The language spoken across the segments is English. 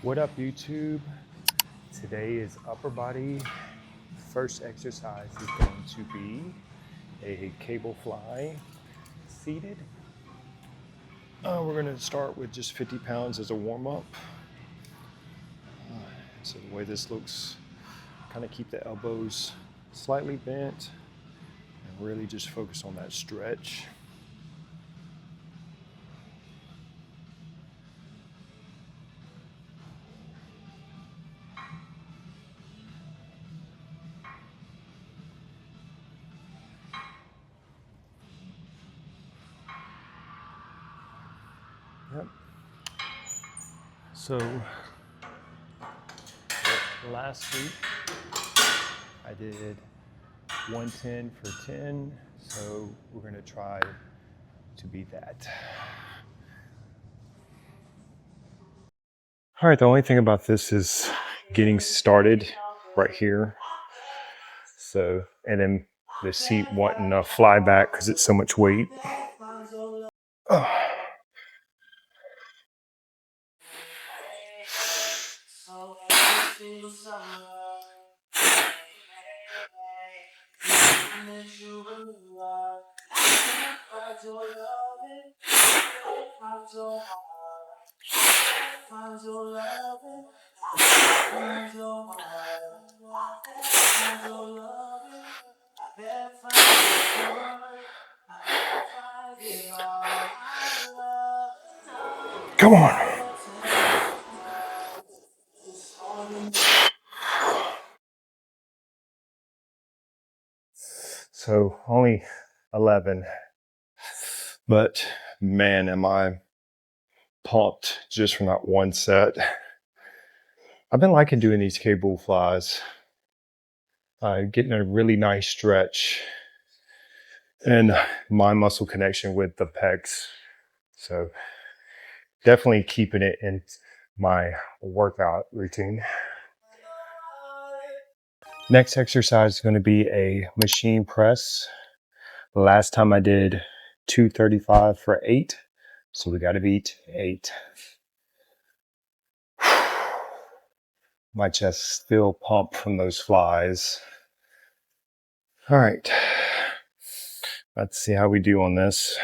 What up, YouTube? Today is upper body. First exercise is going to be a cable fly seated. We're going to start with just 50 pounds as a warm-up. So the way this looks, kind of keep the elbows slightly bent and really just focus on that stretch. Yep. So last week I did 110 for 10, so we're going to try to beat that. All right, the only thing about this is getting started right here. So, and then the seat wanting to fly back because it's so much weight. Oh. Come on. So only 11, but man, am I pumped just from that one set. I've been liking doing these cable flies, getting a really nice stretch and my muscle connection with the pecs. So definitely keeping it in my workout routine. Next exercise is going to be a machine press. Last time I did 235 for 8, so we got to beat 8. My chest still pumped from those flies. All right, let's see how we do on this.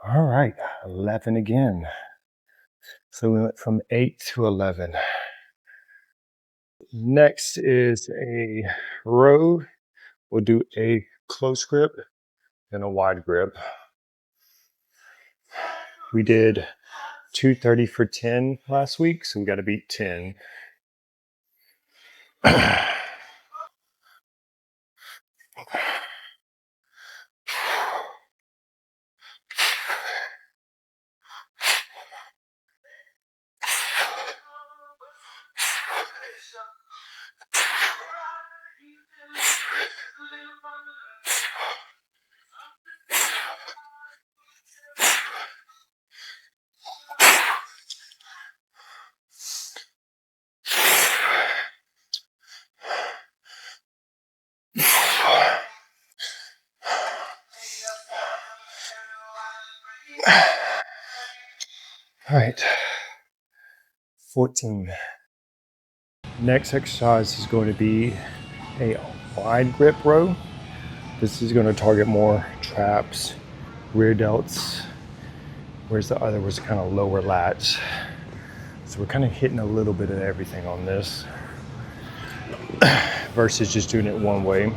All right, 11 again. So we went from 8 to 11. Next is a row. We'll do a close grip and a wide grip. We did 230 for 10 last week, so we got to beat 10. All right, 14. Next exercise is going to be a wide grip row. This is going to target more traps, rear delts, whereas the other was kind of lower lats. So we're kind of hitting a little bit of everything on this versus just doing it one way.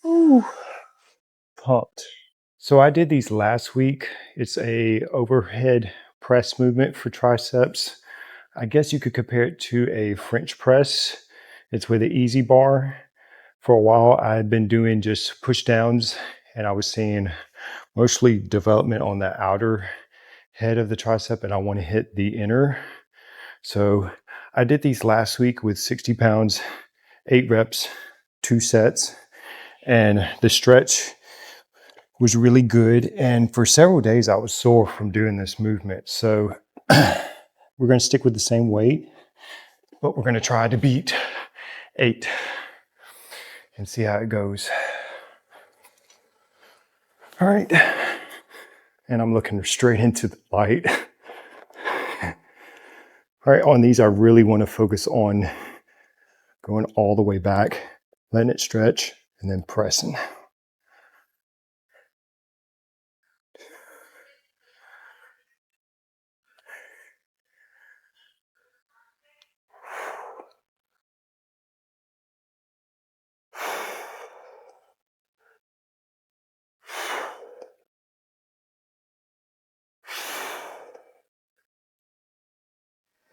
Ooh. Pumped. So I did these last week. It's a overhead press movement for triceps. I guess you could compare it to a French press. It's with an easy bar. For a while, I had been doing just push downs, and I was seeing mostly development on the outer head of the tricep, and I want to hit the inner. So I did these last week with 60 pounds, 8 reps, 2 sets, and the stretch was really good. And for several days, I was sore from doing this movement. So we're going to stick with the same weight, but we're going to try to beat 8 and see how it goes. All right. And I'm looking straight into the light. All right, on these, I really want to focus on going all the way back, letting it stretch, and then pressing.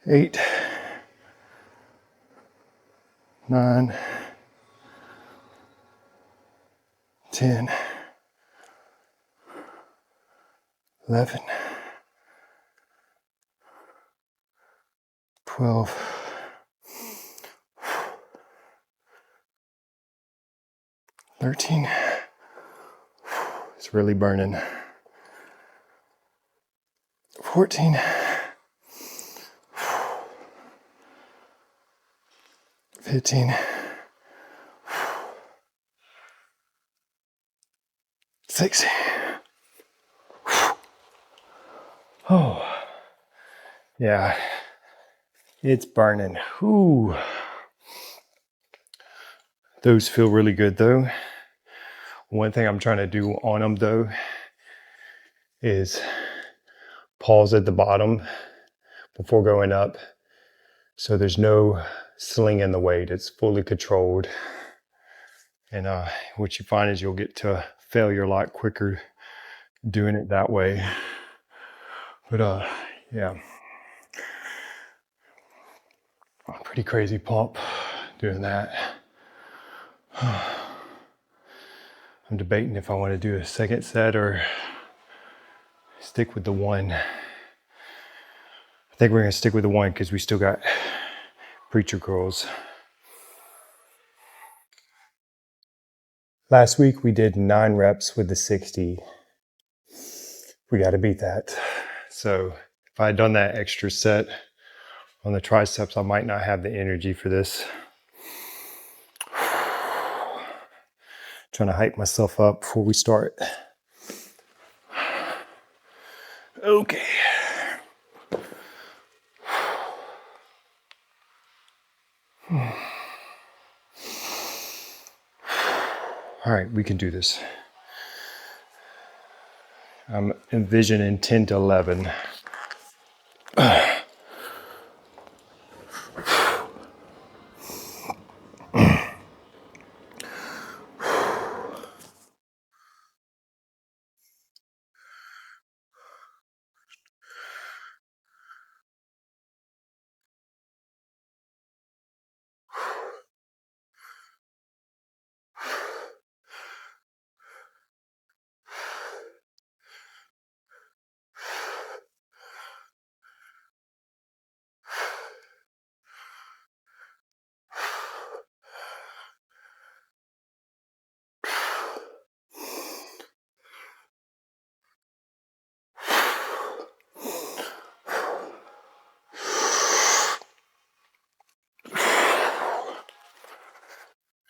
Eight, 9, 10, 11, 12, 13. It's really burning. 14, 15, 16. Oh, yeah, it's burning. Ooh. Those feel really good though. One thing I'm trying to do on them though is pause at the bottom before going up. So there's no slinging the weight. It's fully controlled. And what you find is you'll get to failure a lot quicker doing it that way. But yeah, pretty crazy pump doing that. I'm debating if I want to do a second set or stick with the one. I think we're going to stick with the one because we still got preacher curls. Last week we did 9 reps with the 60. We got to beat that. So if I had done that extra set on the triceps, I might not have the energy for this. Trying to hype myself up before we start. Okay. All right, we can do this. I'm envisioning 10 to 11.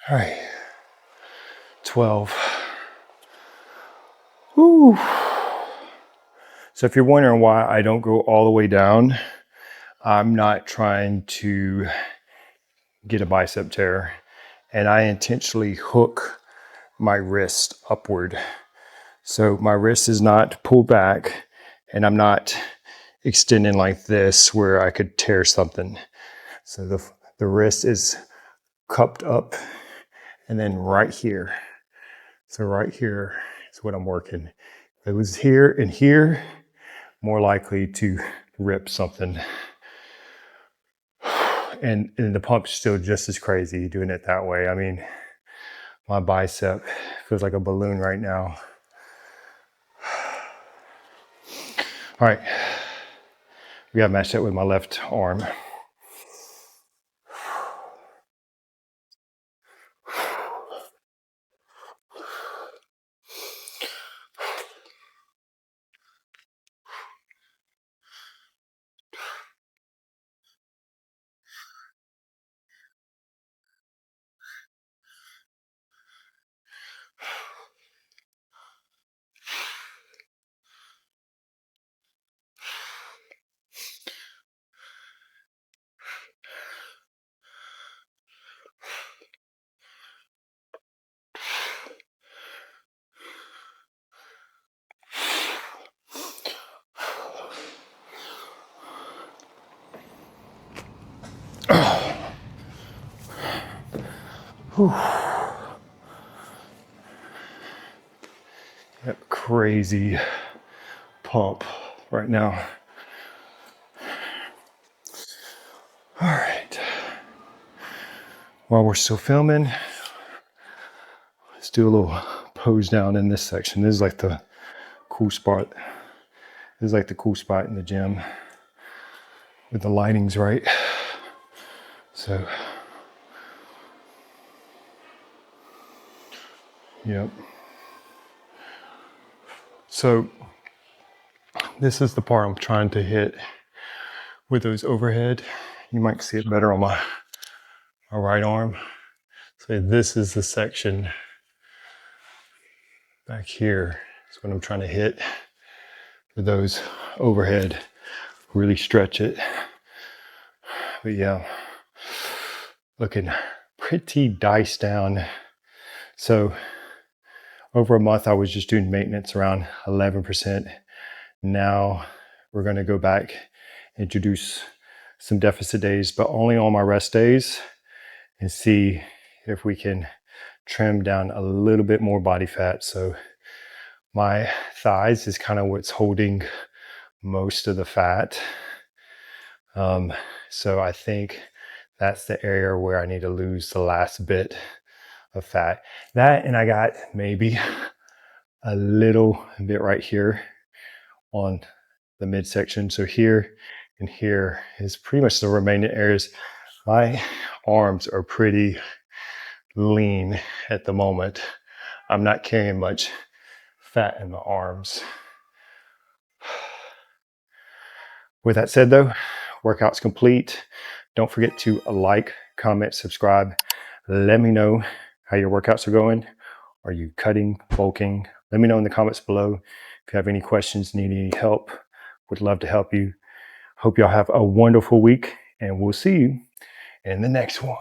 All right, 12. Woo. So if you're wondering why I don't go all the way down, I'm not trying to get a bicep tear, and I intentionally hook my wrist upward. So my wrist is not pulled back, and I'm not extending like this where I could tear something. So the wrist is cupped up, and then right here. So right here is what I'm working. If it was here and here, more likely to rip something. And the pump's still just as crazy doing it that way. I mean, my bicep feels like a balloon right now. All right, we gotta match that with my left arm. That crazy pump right now. All right. While we're still filming, let's do a little pose down in this section. This is like the cool spot. This is like the cool spot in the gym with the lighting's right. So, yep. So this is the part I'm trying to hit with those overhead. You might see it better on my right arm. So this is the section back here. That's what I'm trying to hit with those overhead. Really stretch it. But yeah, looking pretty diced down. So over a month, I was just doing maintenance around 11%. Now we're going to go back, introduce some deficit days, but only on my rest days, and see if we can trim down a little bit more body fat. So my thighs is kind of what's holding most of the fat. So I think that's the area where I need to lose the last bit of fat. That, and I got maybe a little bit right here on the midsection. So here and here is pretty much the remaining areas. My arms are pretty lean at the moment. I'm not carrying much fat in the arms. With that said though, workout's complete. Don't forget to like, comment, subscribe. Let me know how your workouts are going. Are you cutting, bulking? Let me know in the comments below. If you have any questions, need any help, would love to help you. Hope y'all have a wonderful week, and we'll see you in the next one.